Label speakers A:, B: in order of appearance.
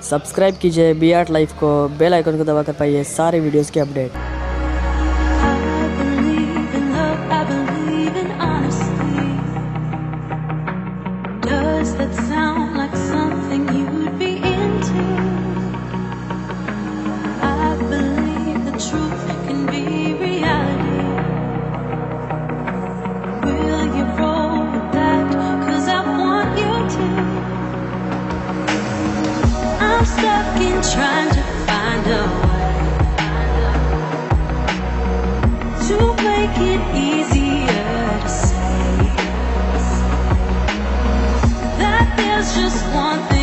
A: Subscribe कीजिए B art life को, bell icon को दबाकर पाइए सारे वीडियोस के update.
B: Does that sound like something you'd be into? I believe the truth can be reality. Will you roll with that? 'Cause I want you to. I'm stuck in trying to find a way to make it easier to say that there's just one thing